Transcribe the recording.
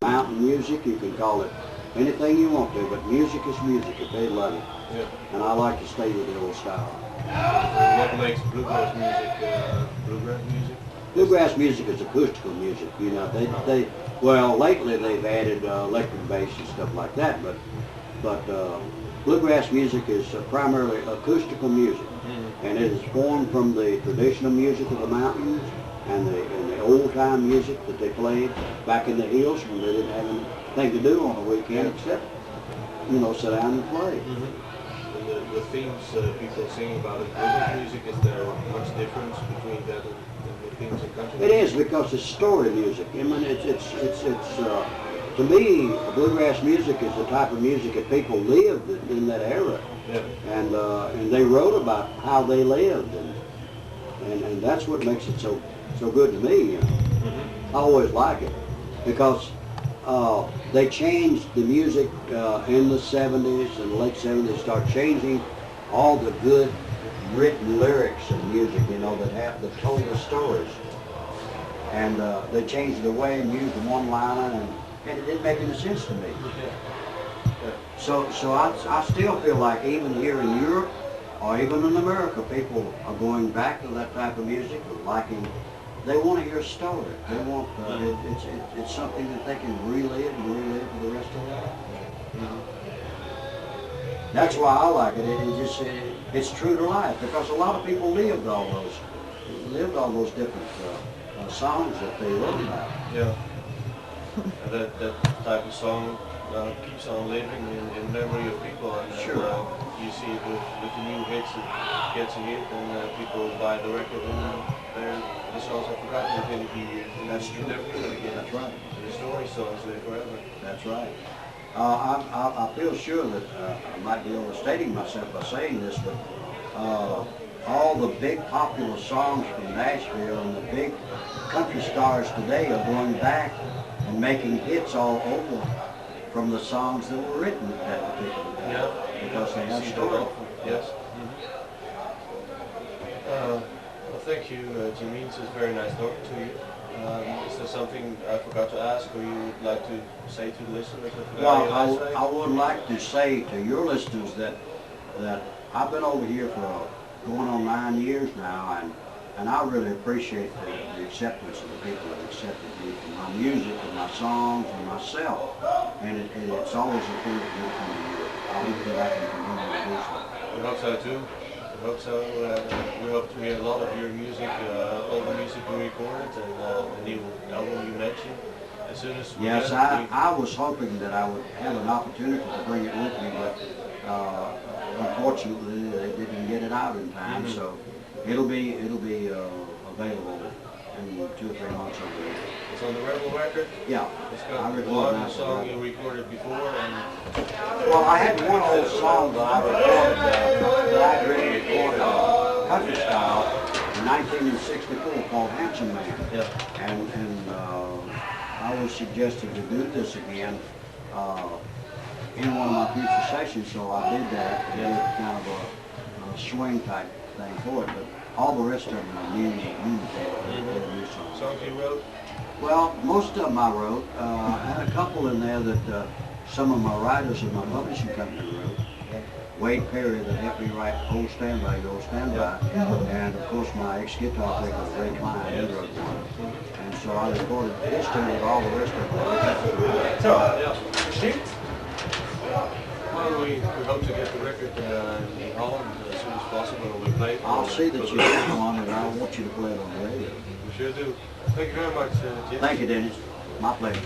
Mountain music, you can call it anything you want to, but music is music if they love it. Yeah. And I like to stay with the old style. What makes bluegrass music bluegrass music? Bluegrass music is acoustical music. You know, well, lately they've added electric bass and stuff like that, but bluegrass music is primarily acoustical music, and it is formed from the traditional music of the mountains and the old-time music that they played back in the hills when they didn't have anything to do on the weekend except, you know, sit down and play. And the themes people sing about in bluegrass music, is there much difference between that and the themes in country? It is, because it's story music. I mean, to me, bluegrass music is the type of music that people lived in that era, and they wrote about how they lived, and that's what makes it so good to me. You know? I always like it because they changed the music in the 70s and late 70s. Start changing all the good written lyrics of music, you know, that told the stories, and they changed the way and used the one-liner, and it didn't make any sense to me. So I still feel like even here in Europe or even in America, people are going back to that type of music, liking. They want to hear a story. They want it's something that they can relive for the rest of their life. You know? That's why I like it. It's true to life, because a lot of people lived all those different songs that they wrote about. Yeah. And that type of song keeps on living in memory of people, and sure. You see it with the new hits, it gets a hit, and people buy the record, and the songs are forgotten within a few years. That's true. Never hear it again. That's right. And the story songs live forever. That's right. I feel sure that I might be overstating myself by saying this, but all the big popular songs from Nashville and the big country stars today are going back and making hits all over from the songs that were written at that particular time. Yeah. Because they have story. Yes. Well, thank you, Jimmy. It's very nice talking to you. Is there something I forgot to ask, or you would like to say to the listeners? Well, I would like to say to your listeners that I've been over here for going on 9 years now, and I really appreciate the acceptance of the people that accepted me for my music and my songs and myself. And it's always a thing that will come to you. I hope that I can continue to do so. We hope so too. We hope so. We hope to hear a lot of your music, all the music you recorded, and the new album you mentioned. As soon as we yes, can, I was hoping that I would have an opportunity to bring it with me, but unfortunately they didn't get it out in time. So it'll be available in 2 or 3 months over there. It's on the Rebel record. Yeah, It's got one song you recorded before, and well, I had one old song that I recorded that I really recorded country style in 1964 called Handsome Man. yeah. And I was suggested to do this again in one of my future sessions, so I did that. I did kind of a swing type thing for it, but all the rest of them are new songs. Songs you wrote? Well, most of them I wrote. I had a couple in there that some of my writers in my publishing company wrote. Wade Perry, that helped me write Old Standby, Old Standby. And of course my ex-guitar player, Ray Klein, he wrote one. And so I recorded his tune with all the rest of them. So, well, we hope to get the record in Holland as soon as possible, and we play it. I'll see that you get one, and I want you to play it on the radio. We sure do. Thank you very much, Jim. Thank you, Dennis. My pleasure.